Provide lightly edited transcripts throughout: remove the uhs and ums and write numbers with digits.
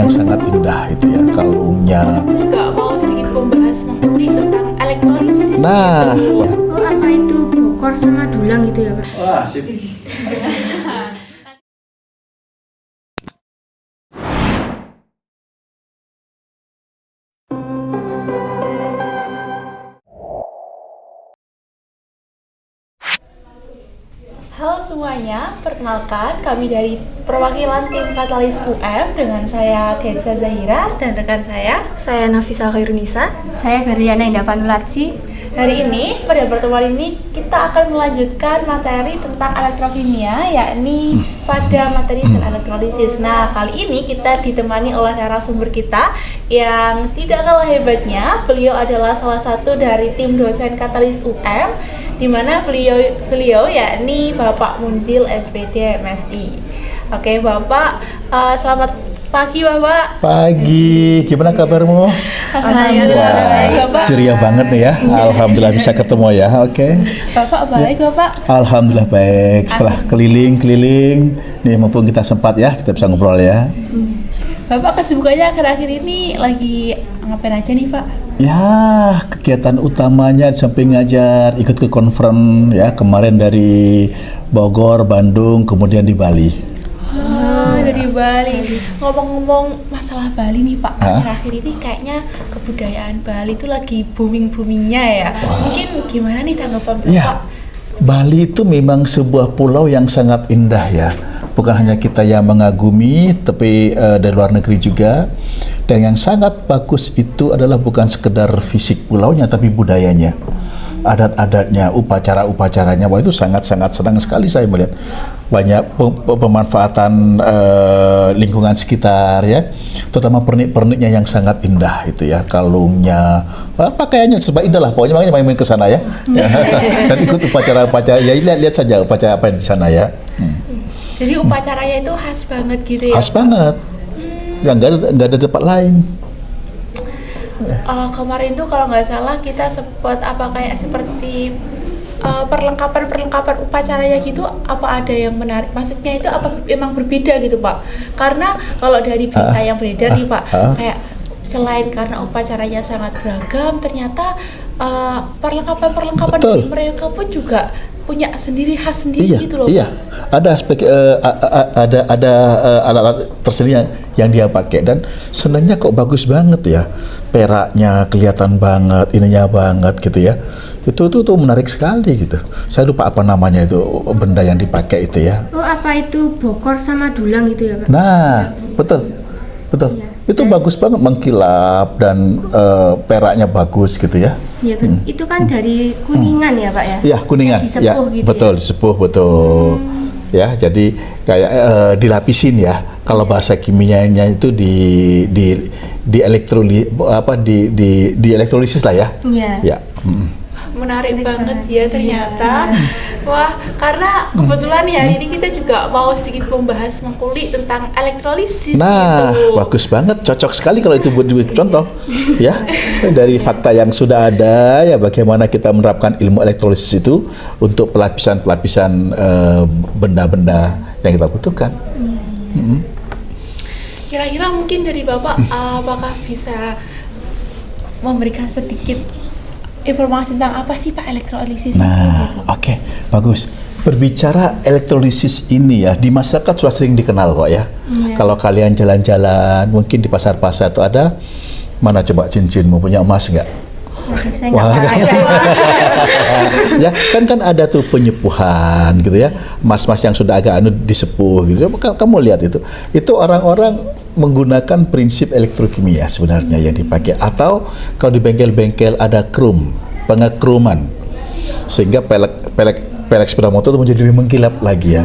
yang sangat indah itu ya, kalungnya. Juga mau sedikit membahas mengenai tentang elektrolisis. Nah, gitu. Oh, apa itu bokor sama dulang gitu ya, Pak? wah sip. Halo semuanya, perkenalkan kami dari perwakilan tim Katalis UM dengan saya Kenza Zahira dan rekan saya Nafisa Khairunisa. Saya Berliana Indah Panulatsi. Hari ini, pada pertemuan ini kita akan melanjutkan materi tentang elektrokimia, yakni pada materi sel elektrolisis. Nah, kali ini kita ditemani oleh narasumber kita yang tidak kalah hebatnya. Beliau adalah salah satu dari tim dosen Katalis UM, di mana beliau yakni Bapak Munzil SPD MSI. Oke, Bapak, selamat pagi Bapak. Pagi, gimana kabarmu? Alhamdulillah. Wah, ceria banget nih ya. Alhamdulillah bisa ketemu ya. Oke. Bapak baik Bapak. Alhamdulillah baik. Setelah keliling-keliling, nih mumpung kita sempat ya, kita bisa ngobrol ya. Bapak kesibukannya akhir-akhir ini lagi ngapain aja nih Pak? Ya, kegiatan utamanya di samping ngajar, ikut ke conference ya, kemarin dari Bogor, Bandung, kemudian di Bali. Dari Bali. Ngomong-ngomong masalah Bali nih Pak, akhir-akhir ini kayaknya kebudayaan Bali itu lagi booming-boomingnya ya. Mungkin gimana nih tanggapan Bapak? Ya, Bali itu memang sebuah pulau yang sangat indah ya. Bukan hanya kita yang mengagumi, tapi dari luar negeri juga. Dan yang sangat bagus itu adalah bukan sekedar fisik pulaunya, tapi budayanya, adat-adatnya, upacara-upacaranya. Wah, itu sangat-sangat senang sekali saya melihat banyak pemanfaatan lingkungan sekitar ya, terutama pernik-perniknya yang sangat indah itu ya, kalungnya, pakaiannya serba indah lah pokoknya, makanya main-main ke sana ya. Dan ikut upacara-upacara ya, lihat saja upacara apa yang di sana ya. Jadi upacaranya itu khas banget gitu ya? Khas banget, yang nggak ada tempat lain. Kemarin tuh kalau nggak salah kita sempat kayak seperti perlengkapan upacaranya gitu, apa ada yang menarik? Maksudnya itu apa emang berbeda gitu Pak? Karena kalau dari berita yang beredar nih Pak, kayak selain karena upacaranya sangat beragam, ternyata perlengkapan dari mereka pun juga punya khas sendiri gitu loh. Iya, ada aspek ada alat-alat tersendiri yang dia pakai, dan senangnya kok bagus banget ya, peraknya kelihatan banget, ininya banget gitu ya. Itu menarik sekali gitu. Saya lupa apa namanya itu benda yang dipakai itu ya. Oh, apa itu bokor sama dulang gitu ya, Pak? Nah, betul. Iya. Itu bagus banget, mengkilap dan peraknya bagus gitu ya. Iya kan, itu kan dari Kuningan ya Pak ya? Iya, Kuningan. Disepuh Ya, gitu betul, ya? disepuh betul. Ya, jadi kayak dilapisin ya. Kalau bahasa kimianya itu di elektrolisis lah ya. Iya. Ya. Menarik banget ya ternyata. Wah, karena kebetulan ya hari ini kita juga mau sedikit membahas mengkulik tentang elektrolisis Nah, gitu. bagus banget, cocok sekali kalau itu buat contoh ya, dari fakta yang sudah ada ya, bagaimana kita menerapkan ilmu elektrolisis itu untuk pelapisan benda-benda yang kita butuhkan. Kira-kira mungkin dari Bapak apakah bisa memberikan sedikit informasi tentang apa sih Pak elektrolisis itu Nah, gitu? oke, bagus. Berbicara elektrolisis ini ya, di masyarakat sudah sering dikenal kok ya. Kalau kalian jalan-jalan, mungkin di pasar-pasar itu ada, mana coba cincinmu, punya emas nggak? Saya Wah, nggak tahu. ya kan ada tuh penyepuhan gitu ya, mas-mas yang sudah agak disepuh gitu. Kamu lihat itu orang-orang menggunakan prinsip elektrokimia sebenarnya yang dipakai, atau kalau di bengkel-bengkel ada pengekruman, sehingga pelek sepeda motor itu menjadi lebih mengkilap lagi ya.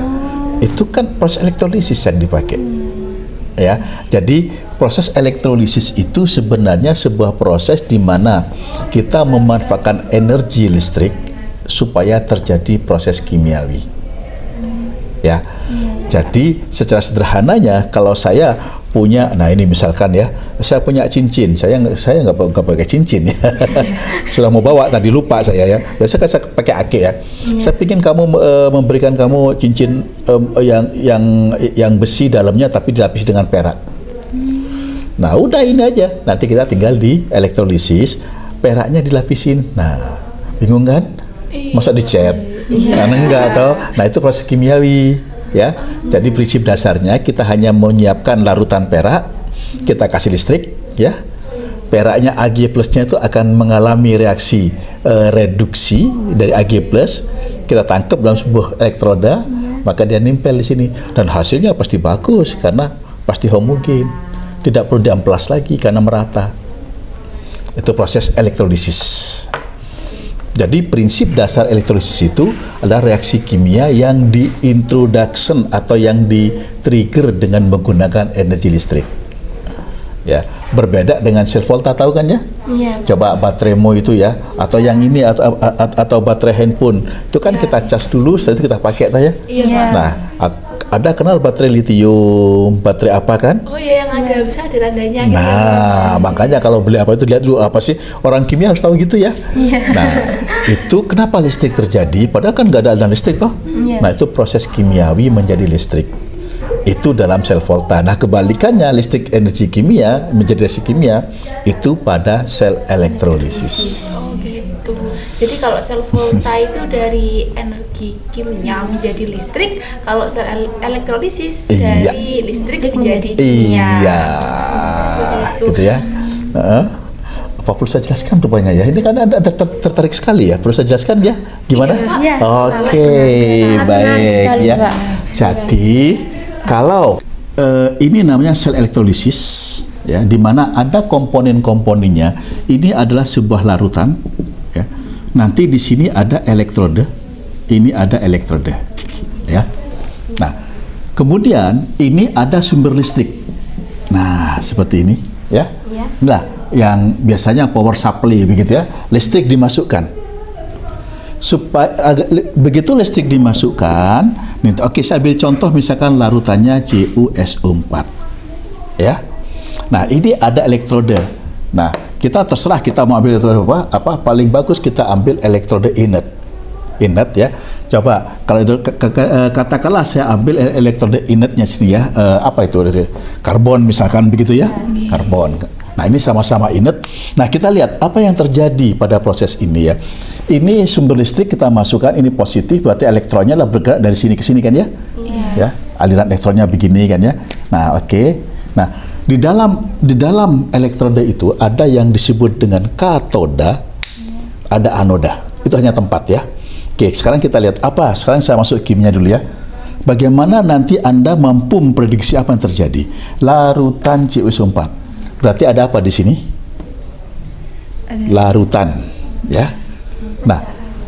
Itu kan proses elektrolisis yang dipakai. Ya, jadi proses elektrolisis itu sebenarnya sebuah proses di mana kita memanfaatkan energi listrik supaya terjadi proses kimiawi. Ya, jadi secara sederhananya kalau saya punya, nah ini misalkan ya, saya punya cincin, saya nggak pakai cincin ya, sudah mau bawa tadi lupa saya ya, biasa saya pakai ake ya. Saya ingin kamu memberikan kamu cincin yang besi dalamnya tapi dilapisi dengan perak. Nah, udah ini aja. Nanti kita tinggal di elektrolisis, peraknya dilapisin. Nah, bingung kan? Masa dicat? Nah, enggak toh. Nah, itu proses kimiawi, ya. Jadi prinsip dasarnya kita hanya menyiapkan larutan perak, kita kasih listrik, ya. Peraknya Ag plusnya itu akan mengalami reaksi reduksi dari Ag plus, kita tangkap dalam sebuah elektroda, maka dia nempel di sini dan hasilnya pasti bagus karena pasti homogen, tidak perlu diamplas lagi karena merata. Itu proses elektrolisis. Jadi prinsip dasar elektrolisis itu adalah reaksi kimia yang diintroduction atau yang di-trigger dengan menggunakan energi listrik. Ya, berbeda dengan sel volta, tahu kan ya? Iya. Coba bateraimu itu ya, atau yang ini atau baterai handphone itu kan kita cas dulu, setelah itu kita pakai ya. Iya. Nah, ada kenal baterai litium, baterai apa kan? Oh iya, yang ada bisa ada tandanya gitu. Nah, makanya kalau beli apa itu lihat dulu apa sih, orang kimia harus tahu gitu ya. Nah, itu kenapa listrik terjadi? Padahal kan nggak ada aliran listrik toh. Nah, itu proses kimiawi menjadi listrik. Itu dalam sel volta. Nah, kebalikannya listrik energi kimia menjadi reaksi kimia itu pada sel elektrolisis. Oh gitu. Jadi kalau sel volta itu dari energi kimia menjadi listrik, kalau sel elektrolisis Iya. dari listrik menjadi kimia. Iya, gitu ya. Apa perlu saya jelaskan rupanya ya? Ini kan Anda tertarik sekali ya. Perlu saya jelaskan ya? Gimana? Iya. Oke, Sangat menarik baik sekali, ya. Pak. Jadi kalau ini namanya sel elektrolisis, ya, di mana ada komponen-komponennya. Ini adalah sebuah larutan. Ya. Nanti di sini ada elektrode, ini ada elektrode, ya. Nah, kemudian ini ada sumber listrik. Nah, seperti ini, ya. Iya. Nah, yang biasanya power supply begitu ya, listrik dimasukkan. Supaya begitu listrik dimasukkan, nih, oke, saya ambil contoh misalkan larutannya CuSO4, ya. Nah, ini ada elektrode. Nah, kita terserah kita mau ambil elektrode apa paling bagus kita ambil elektrode inert ya. Coba kalau itu katakanlah saya ambil elektrode inertnya sini ya, apa itu karbon misalkan begitu ya, karbon. Nah, ini sama-sama inert. Nah, kita lihat apa yang terjadi pada proses ini ya. Ini sumber listrik kita masukkan, ini positif, berarti elektronnya lah bergerak dari sini ke sini kan ya. Ya, aliran elektronnya begini kan ya. Nah, oke. Nah, di dalam elektroda itu ada yang disebut dengan katoda, ada anoda. Itu hanya tempat ya. Oke, sekarang kita lihat apa? Sekarang saya masuk kimia dulu ya. Bagaimana nanti Anda mampu memprediksi apa yang terjadi? Larutan CuSO4. Berarti ada apa di sini? Larutan, ya. Nah,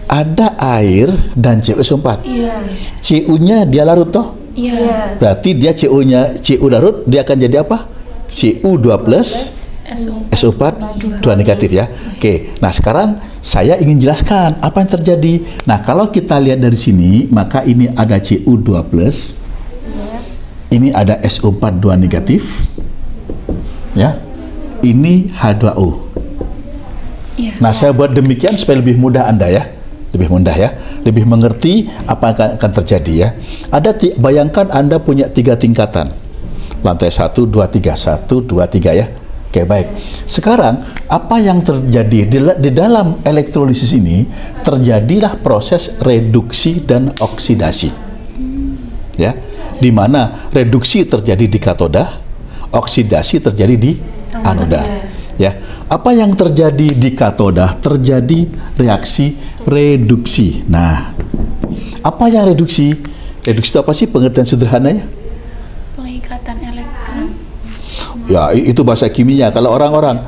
ada air dan CuSO4. Iya. Cu-nya dia larut toh? Iya. Berarti dia Cu larut, dia akan jadi apa? Cu2 plus SO4 2 negatif ya. Oke, nah sekarang saya ingin jelaskan apa yang terjadi. Nah, kalau kita lihat dari sini, maka ini ada Cu2 plus, ini ada SO4 2 negatif, ya. Ini H2O. Iya. Nah, saya buat demikian supaya lebih mudah Anda ya. Lebih mudah ya. Lebih mengerti apa yang akan terjadi ya. Bayangkan Anda punya 3 tingkatan. Lantai 1, 2, 3. 1, 2, 3 ya. Oke, baik. Sekarang, apa yang terjadi di dalam elektrolisis ini, terjadilah proses reduksi dan oksidasi. Ya. Di mana reduksi terjadi di katoda, oksidasi terjadi di anoda. Ya. Apa yang terjadi di katoda? Terjadi reaksi reduksi. Nah, apa yang reduksi? Reduksi itu apa sih pengertian sederhananya? Pengikatan elektron. Ya, itu bahasa kimia. Kalau orang-orang,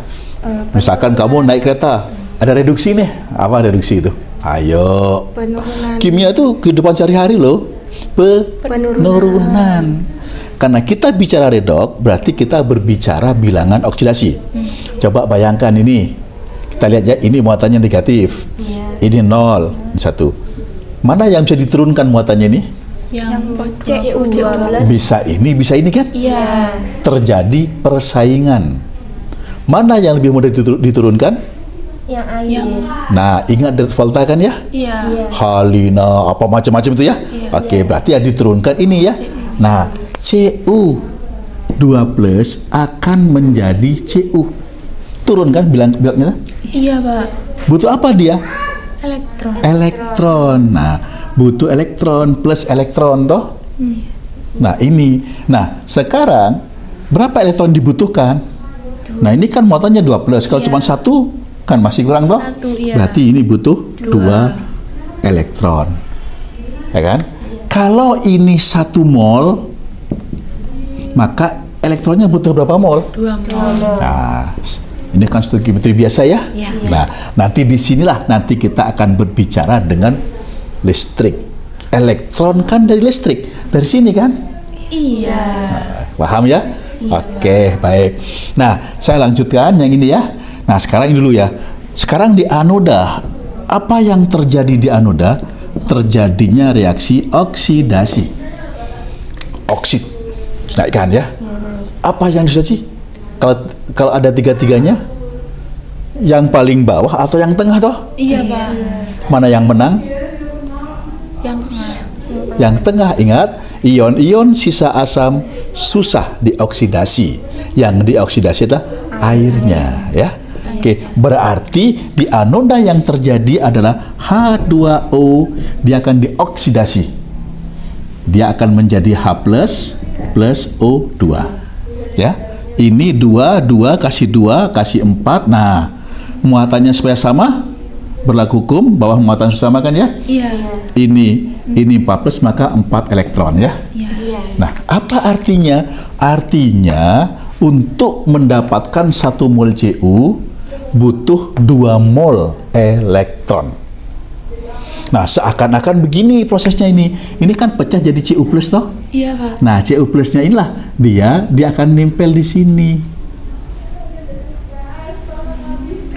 misalkan kamu naik kereta, ada reduksi nih. Apa reduksi itu? Ayo. Penurunan. Kimia itu kehidupan sehari-hari loh. Penurunan. Karena kita bicara redox, berarti kita berbicara bilangan oksidasi. Coba bayangkan ini. Kita lihat ya, ini muatannya negatif. Ini 0, 1. Mana yang bisa diturunkan muatannya ini? Yang Cu12. Bisa ini kan? Iya. Terjadi persaingan. Mana yang lebih mudah diturunkan? Yang air. Nah, ingat delta volta kan ya? Iya. Halina, apa macam-macam itu ya? Oke, berarti yang diturunkan ini ya. Nah, Cu 2 plus akan menjadi Cu. Turun kan bilangnya? Iya, Pak. Butuh apa dia? Elektron. Elektron. Nah, butuh elektron plus elektron toh? Nah, ini. Nah, sekarang berapa elektron dibutuhkan? Nah, ini kan muatannya 2 plus. Kalau cuma 1 kan masih kurang toh? 1, iya. Berarti ini butuh 2 elektron. Ya kan? Kalau ini 1 mol, maka elektronnya butuh berapa mol? 2 mol. Nah, ini kan stoichiometri biasa ya. Iya. Nah, nanti di sinilah nanti kita akan berbicara dengan listrik. Elektron kan dari listrik, dari sini kan? Iya. Paham ya? Oke, baik. Nah, saya lanjutkan yang ini ya. Nah, sekarang ini dulu ya. Sekarang di anoda, apa yang terjadi di anoda? Terjadinya reaksi oksidasi. Oksid, naikkan ya. Apa yang disodasi? Kalau ada tiga-tiganya, yang paling bawah atau yang tengah toh? Iya, Pak. Mana yang menang? Yang tengah. Yang tengah. Ingat, ion-ion sisa asam susah dioksidasi. Yang dioksidasi adalah airnya, ya. Oke, berarti di anoda yang terjadi adalah H2O, dia akan dioksidasi. Dia akan menjadi H plus O2. Ya. Ini 2 kasih 4. Nah, muatannya supaya sama, berlaku hukum bahwa muatan sama kan ya? Iya. Ini 4 plus maka 4 elektron ya. Iya. Nah, apa artinya? Artinya untuk mendapatkan 1 mol Cu butuh 2 mol elektron. Nah, seakan-akan begini prosesnya ini. Ini kan pecah jadi Cu plus toh? Iya, Pak. Nah, Cu plusnya inilah dia akan nempel di sini.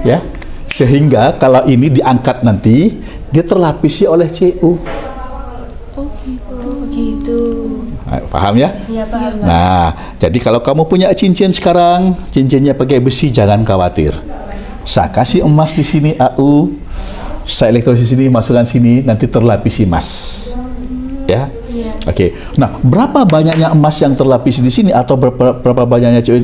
Ya. Sehingga kalau ini diangkat nanti, dia terlapisi oleh Cu. Oh, gitu. Paham ya? Iya, paham. Nah, jadi kalau kamu punya cincin sekarang, cincinnya pakai besi, jangan khawatir. Saya kasih emas di sini AU, saya elektrolis di sini, masukkan sini, nanti terlapisi emas. Ya? Oke. Nah, berapa banyaknya emas yang terlapisi di sini atau berapa banyaknya Cu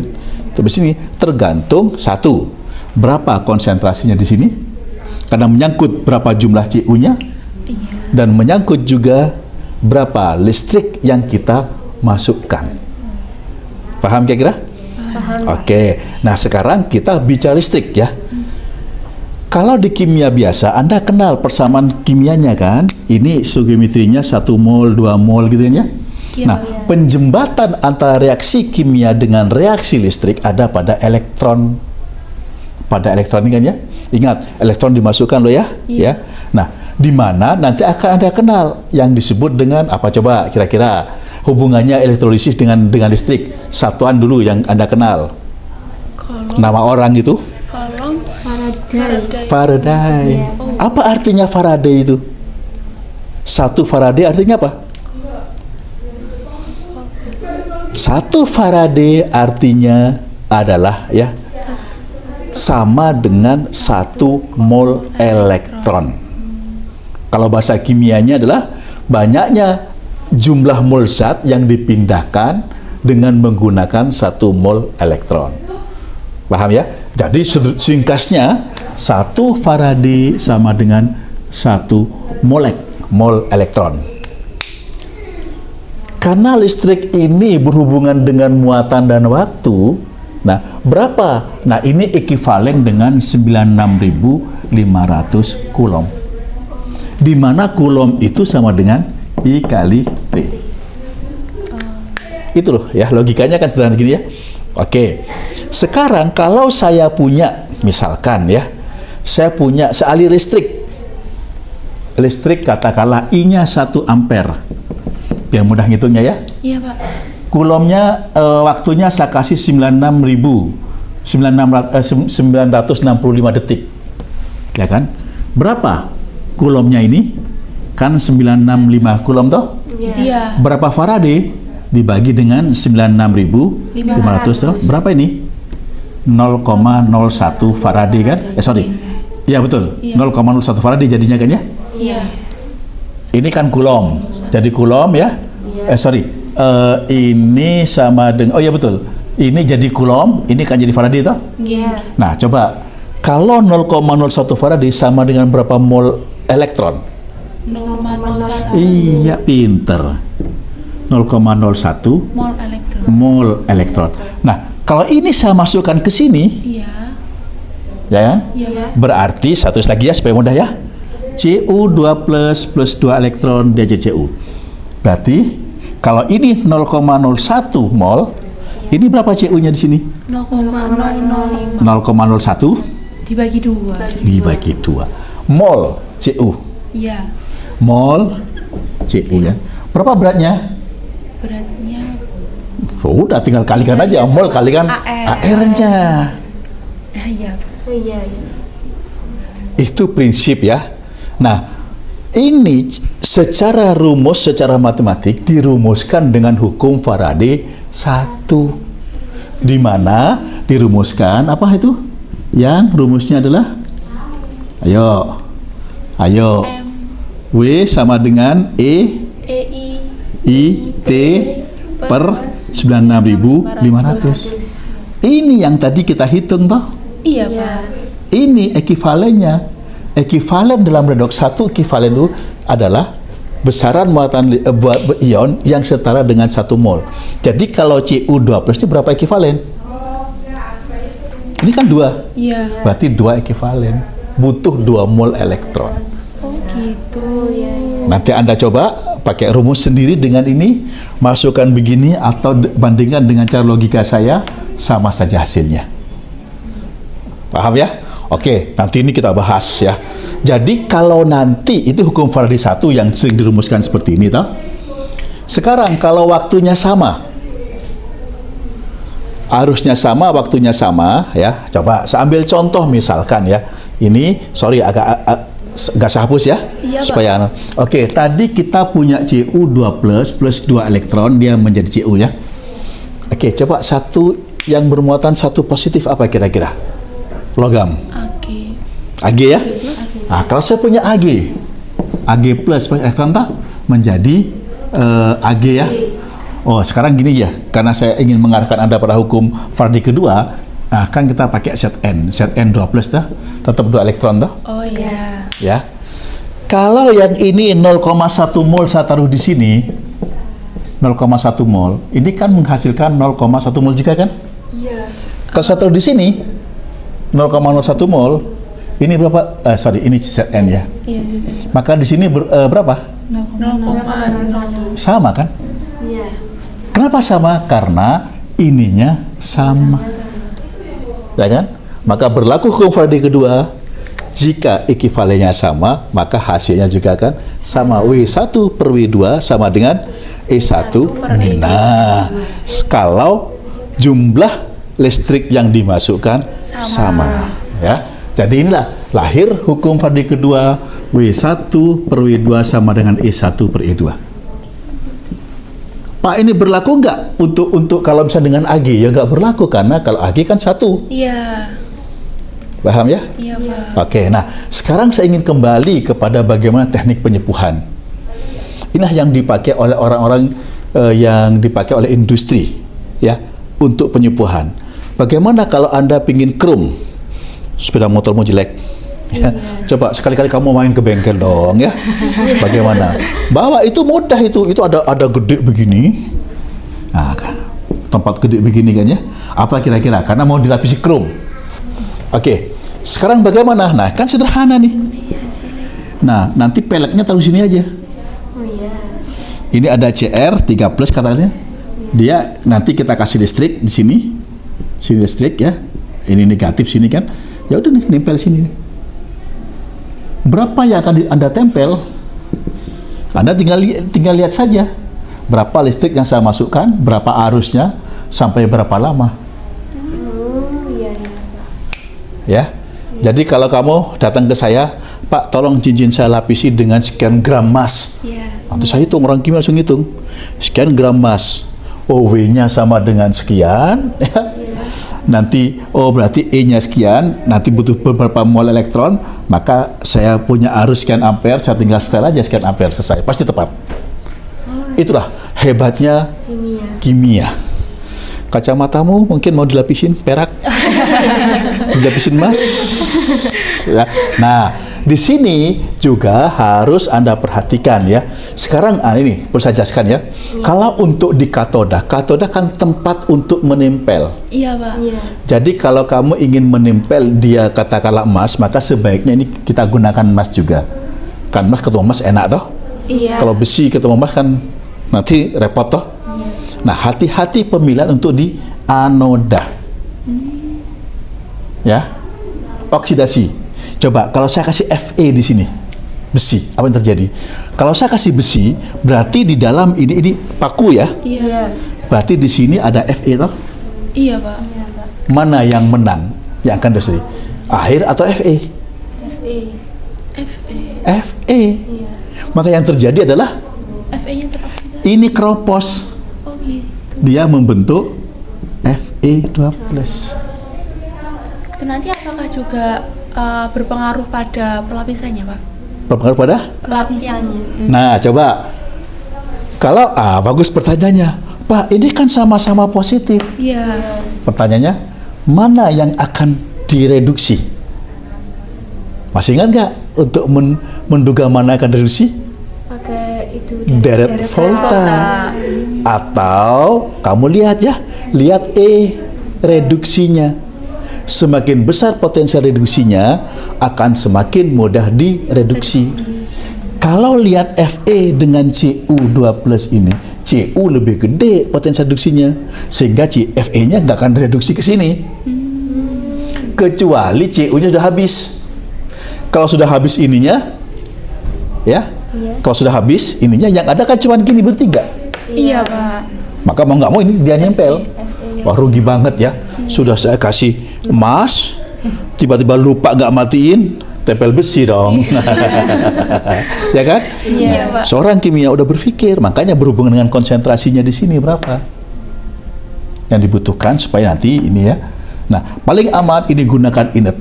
di sini tergantung satu, berapa konsentrasinya di sini? Karena menyangkut berapa jumlah Cu-nya dan menyangkut juga berapa listrik yang kita masukkan. Paham kira-kira? Paham. Oke. Nah, sekarang kita bicara listrik ya. Kalau di kimia biasa, Anda kenal persamaan kimianya kan? Ini stoichiometrinya 1 mol, 2 mol gitu ya. Iya, Nah, penjembatan antara reaksi kimia dengan reaksi listrik ada pada elektron. Pada elektron ini kan ya? Ingat, elektron dimasukkan loh ya. Iya. Ya. Nah, di mana nanti akan Anda kenal yang disebut dengan apa coba kira-kira hubungannya elektrolisis dengan listrik. Satuan dulu yang Anda kenal. Nama orang itu? Kolom Faraday. Faraday. Apa artinya Faraday itu? 1 Faraday artinya apa? 1 Faraday artinya adalah ya sama dengan 1 mol elektron. Kalau bahasa kimianya adalah banyaknya jumlah mol zat yang dipindahkan dengan menggunakan 1 mol elektron. Paham ya? Jadi singkasnya 1 Faraday sama dengan 1 mol elektron. Karena listrik ini berhubungan dengan muatan dan waktu, nah berapa? Nah ini ekuivalen dengan 96.500 coulomb. Di mana coulomb itu sama dengan I kali T. Itu loh ya, logikanya kan sederhana gini ya. Oke. Sekarang kalau saya punya, misalkan ya, saya punya seali listrik. Listrik katakanlah I-nya 1 ampere. Biar mudah ngitungnya ya. Iya, Pak. Coulombnya waktunya saya kasih 965 detik. Ya kan? Berapa coulombnya ini? Kan 965 coulomb toh? Iya. Berapa Faraday dibagi dengan 96.500 toh? Berapa ini? 0,01 Faraday kan? Iya betul. Iya. 0,01 Faraday jadinya kan ya? Iya. Ini kan coulomb. Jadi coulomb ya. ini sama dengan, oh ya betul, ini jadi Coulomb, ini kan jadi Faraday toh? Iya. Nah, coba kalau 0,01 Faraday sama dengan berapa mol elektron? 0,01 Iya, pinter. 0,01 mol elektron. mol elektron. Nah, kalau ini saya masukkan ke sini, Iya. ya kan? Iya. Berarti satu lagi ya supaya mudah ya. Cu2 plus 2 elektron dia jadi Cu. Berarti kalau ini 0,01 mol, ini berapa Cu-nya di sini? 0,005 0,01 dibagi 2. dibagi 2. Mol Cu. Iya. Mol Cu ya. Berapa beratnya? Beratnya Udah tinggal kalikan aja, mol kalikan AR-nya. iya. Iya. Itu prinsip ya. Nah, ini secara rumus, secara matematik dirumuskan dengan hukum Faraday 1. Di mana dirumuskan apa itu? Yang rumusnya adalah Ayo. W sama dengan EI IT per 96.500. Ini yang tadi kita hitung toh. Iya, Pak. Ini ekivalennya. Ekivalen dalam redoks 1 ekivalen itu adalah besaran muatan ion yang setara dengan 1 mol. Jadi kalau Cu2 plus ini berapa ekivalen? Ini kan 2. Iya. Berarti 2 ekivalen. Butuh 2 mol elektron. Oh, gitu ya. Nanti Anda coba pakai rumus sendiri dengan ini, masukkan begini atau bandingkan dengan cara logika saya, sama saja hasilnya. Paham ya? Oke, nanti ini kita bahas ya. Jadi kalau nanti itu hukum Faraday 1 yang sering dirumuskan seperti ini toh. Sekarang kalau waktunya sama, arusnya sama, waktunya sama ya. Coba saya ambil contoh misalkan ya. Ini sorry agak saya hapus ya. Iya, Pak. Supaya oke, tadi kita punya Cu2 plus 2 elektron dia menjadi Cu ya. Oke, coba satu yang bermuatan satu positif apa kira-kira? Logam. Oke. Ag ya? Nah, kalau saya punya Ag plus elektron tak menjadi Ag ya. Oh, sekarang gini ya, karena saya ingin mengarahkan Anda pada hukum Faraday kedua, nah kan kita pakai set N 2 plus dah, tetap 2 elektron dah, Oh iya. ya. Kalau yang ini 0,1 mol saya taruh di sini, 0,1 mol, ini kan menghasilkan 0,1 mol juga kan? Iya. Kalau saya taruh di sini 0,01 mol, ini berapa? Ini set N ya. Iya. Maka di sini berapa? 0,01. Sama kan? Iya. Kenapa sama? Karena ininya sama. Ya kan? Maka berlaku hukum Faraday kedua. Jika ekivalennya sama, maka hasilnya juga akan sama. W1 per W2 sama dengan E1. Nah, kalau jumlah listrik yang dimasukkan sama. Ya. Jadi inilah lahir hukum Faraday kedua. W1 per W2 sama dengan E1 per E2. Pak, ini berlaku nggak untuk kalau misalnya dengan Ag? Ya nggak berlaku karena kalau Ag kan 1. Iya. Paham ya? Iya, Pak. Oke, nah sekarang saya ingin kembali kepada bagaimana teknik penyepuhan. Inilah yang dipakai oleh orang-orang yang dipakai oleh industri ya untuk penyepuhan. Bagaimana kalau Anda pingin chrome sepeda motormu jelek? Ya, coba sekali-kali kamu main ke bengkel dong ya. Bagaimana? Bawa itu mudah itu ada gede begini. Nah, tempat gede begini kan ya. Apa kira-kira? Karena mau dilapisi chrome. Oke. Sekarang bagaimana? Nah, kan sederhana nih. Nah, nanti peleknya taruh sini aja. Oh iya. Ini ada CR3+ katanya. Dia nanti kita kasih listrik di sini. Sini listrik ya. Ini negatif sini kan. Ya udah nih, nempel sini. Berapa yang akan Anda tempel? Anda tinggal lihat saja berapa listrik yang saya masukkan, berapa arusnya, sampai berapa lama. Iya. Ya. Jadi kalau kamu datang ke saya, Pak, tolong cincin saya lapisi dengan sekian gram emas. Iya. Nanti saya hitung, orang kimia langsung hitung. Sekian gram emas. Oh, W-nya sama dengan sekian. Ya. Nanti, oh berarti E-nya sekian, nanti butuh beberapa mol elektron, maka saya punya arus sekian ampere, saya tinggal setel aja sekian ampere, selesai. Pasti tepat. Itulah hebatnya kimia. Kacamatamu mungkin mau dilapisin perak, dilapisin emas. Ya. Nah, di sini juga harus Anda perhatikan ya. Sekarang ini perlu saya jelaskan ya. Kalau untuk di katoda kan tempat untuk menempel. Iya, Pak. Jadi kalau kamu ingin menempel dia katakanlah emas, maka sebaiknya ini kita gunakan emas juga. Kan emas ketemu emas enak toh. Iya. Kalau besi ketemu emas kan nanti repot toh. Nah, hati-hati pemilihan untuk di anoda. Ya. Oksidasi. Coba kalau saya kasih Fe di sini. Besi, apa yang terjadi? Kalau saya kasih besi, berarti di dalam ini paku ya. Iya. Berarti di sini ada Fe toh. Iya, Pak. Mana yang menang? Yang akan terjadi? Air atau Fe? Fe. Fe. Maka yang terjadi adalah Fe-nya teroksida. ini keropos. Oh, gitu. Dia membentuk Fe2+. Itu nanti apakah juga berpengaruh pada pelapisannya, Pak? Berpengaruh pada? Lapisannya. Nah, coba. Kalau bagus pertanyaannya. Pak, ini kan sama-sama positif. Iya. Pertanyaannya, mana yang akan direduksi? Masih ingat nggak untuk menduga mana akan direduksi? Pakai itu Deret volta. Atau kamu lihat ya, lihat reduksinya. Semakin besar potensial reduksinya, akan semakin mudah direduksi. Kalau lihat Fe dengan Cu2+ ini, Cu lebih gede potensial reduksinya, sehingga Fe-nya nggak akan reduksi ke sini. Kecuali Cu-nya sudah habis. Kalau sudah habis ininya, ya, kalau sudah habis ininya, yang ada kan cuma gini bertiga. Iya, Pak. Maka mau nggak mau ini dia nempel. Wah, rugi banget ya. Sudah saya kasih emas, tiba-tiba lupa nggak matiin, tempel besi dong. Ya kan? Iya, Pak. Seorang kimia udah berpikir, makanya berhubungan dengan konsentrasinya di sini berapa yang dibutuhkan supaya nanti ini ya. Nah, paling aman ini gunakan inert.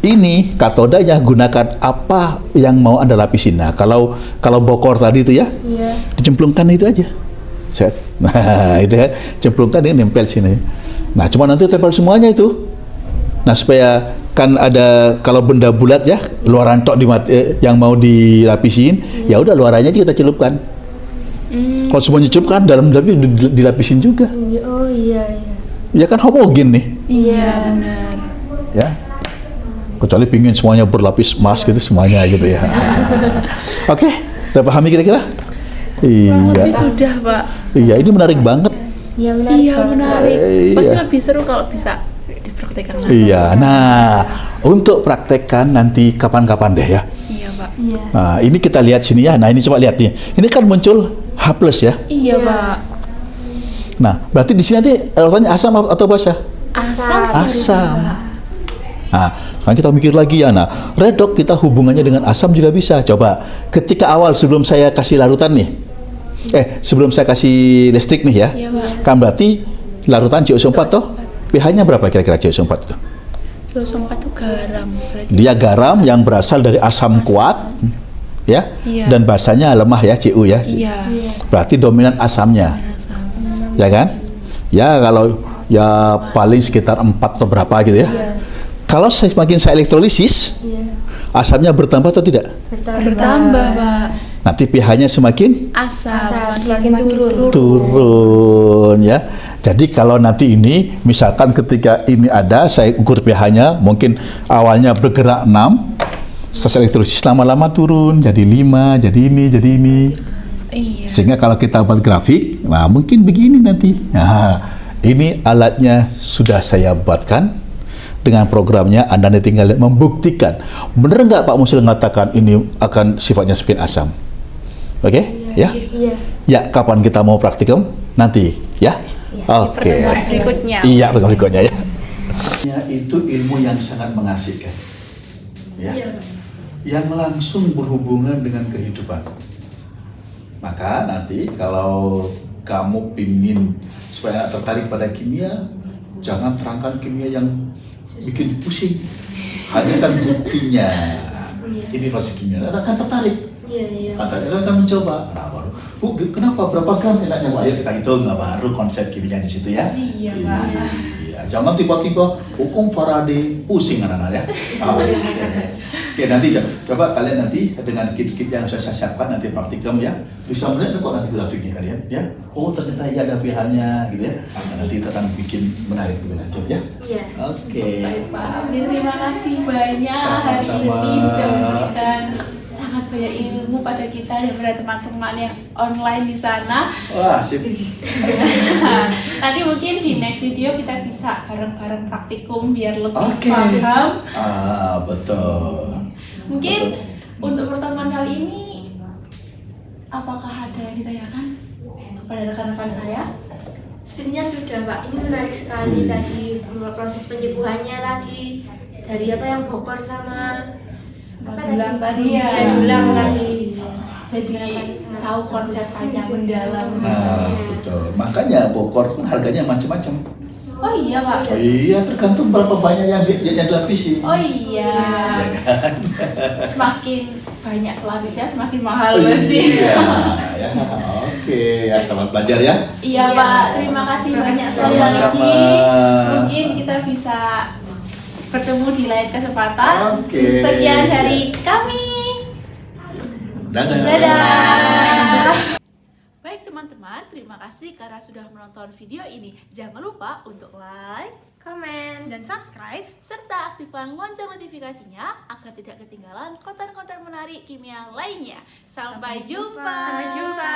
Ini katodanya gunakan apa yang mau Anda lapisin. Nah, kalau bokor tadi itu ya, dicemplungkan itu aja. Set. Nah, itu kan cemplungkan dia nempel sini. Nah, cuma nanti tempel semuanya itu. Nah, supaya kan ada kalau benda bulat ya, luaran tok yang mau dilapisin, ya udah luarannya aja kita celupkan. Kalau semuanya celupkan dalam dilapisin juga. Oh iya. Ya kan homogen nih. Iya, benar. Ya. Kecuali pingin semuanya berlapis emas gitu semuanya gitu ya. Oke, udah pahami kira-kira? Tapi Iya. sudah, Pak. Iya, ini menarik banget. Iya menarik. Iya, menarik. Iya. Pasti lebih seru kalau bisa dipraktekkan langsung. Iya. Nah, untuk praktekkan nanti kapan-kapan deh ya. Iya, Pak. Nah, ini kita lihat sini ya. Nah, ini coba lihat nih. Ini kan muncul H+ ya. Iya, Pak. Nah, berarti di sini nanti larutannya asam atau basa? Asam sih, Asam. Pak. Nah, kan kita mikir lagi ya. Nah, redox kita hubungannya dengan asam juga bisa. Coba, ketika awal sebelum saya kasih larutan nih, sebelum saya kasih listrik nih ya, Iya, Pak. kan berarti larutan CO4 toh, pH-nya berapa kira-kira CO4 itu? CO4 itu garam berarti. Dia garam yang berasal dari asam kuat, ya, Iya. dan basanya lemah ya, Cu ya. Iya. Berarti dominan asamnya, Asam. ya kan? Ya kalau ya paling sekitar 4 atau berapa gitu ya. Kalau semakin saya elektrolisis, asamnya bertambah atau tidak? Bertambah, Pak. Nanti pH-nya semakin Asam. Semakin turun. turun ya. Jadi kalau nanti ini misalkan ketika ini ada saya ukur pH-nya mungkin awalnya bergerak 6, setelah elektrolisis lama-lama turun jadi 5, jadi ini. Iya. Sehingga kalau kita buat grafik, nah mungkin begini nanti. Nah, ini alatnya sudah saya buatkan. Dengan programnya Anda nanti tinggal membuktikan. Benar nggak Pak Musil mengatakan ini akan sifatnya spin asam? Oke? Ya? Iya. Ya, kapan kita mau praktikum? Nanti, ya? Oke. Pertemuan berikutnya. Iya, pertemuan berikutnya ya. Itu ilmu yang sangat mengasihkan. Ya. Yang langsung berhubungan dengan kehidupan. Maka nanti kalau kamu pingin supaya tertarik pada kimia, jangan terangkan kimia yang bikin pusing. Hanya kan buktinya. Ini proses kimia. Anda akan tertarik. Iya. Katanya kan mencoba. Nah baru, Bu, kenapa berapa gram enaknya? Wah, ayo kita hitung, nggak baru konsep kimia di situ ya. Iya, Pak. Iya, jangan tiba-tiba hukum Faraday pusing anak-anak ya. Oke, nanti coba kalian nanti dengan kit-kit yang saya siapkan nanti praktikum ya, bisa melihat kok nanti grafiknya kalian ya. Oh ternyata iya ada pH-nya gitu ya. Nah, nanti kita akan bikin menarik lebih lanjut ya. Iya. Oke. Baik Pak Hamdi, terima kasih banyak hari Sama-sama. ini sudah memberikan sangat banyak ilmu pada kita dan pada teman-teman yang online di sana. Wah, sip. Nanti mungkin di next video kita bisa bareng-bareng praktikum biar lebih Oke. paham. Betul. Mungkin untuk pertemuan kali ini, apakah ada yang ditanyakan kepada rekan-rekan saya? Sebenarnya sudah Pak, ini menarik sekali tadi proses penyembuhannya tadi dari apa yang bokor sama Dulang tadi ya. Iya, dulang tadi. Jadi tahu konsep panjang mendalam. Nah, betul. Makanya bokor kan harganya macam-macam. Oh iya Pak. Oh iya, tergantung berapa banyak yang dilapisi. Oh iya. Ya kan? Semakin banyak pelapisnya semakin mahal Oh, pasti. iya, ya. Oke, ya selamat belajar ya. Iya Iya. Pak, terima kasih banyak sekali Sama-sama. lagi. Mungkin kita bisa bertemu di lain kesempatan. Oke. Sekian dari kami. Dadah. Dadah. Baik teman-teman, terima kasih karena sudah menonton video ini. Jangan lupa untuk like, Komen. dan subscribe, serta aktifkan lonceng notifikasinya agar tidak ketinggalan konten-konten menarik kimia lainnya. Sampai jumpa. Sampai jumpa.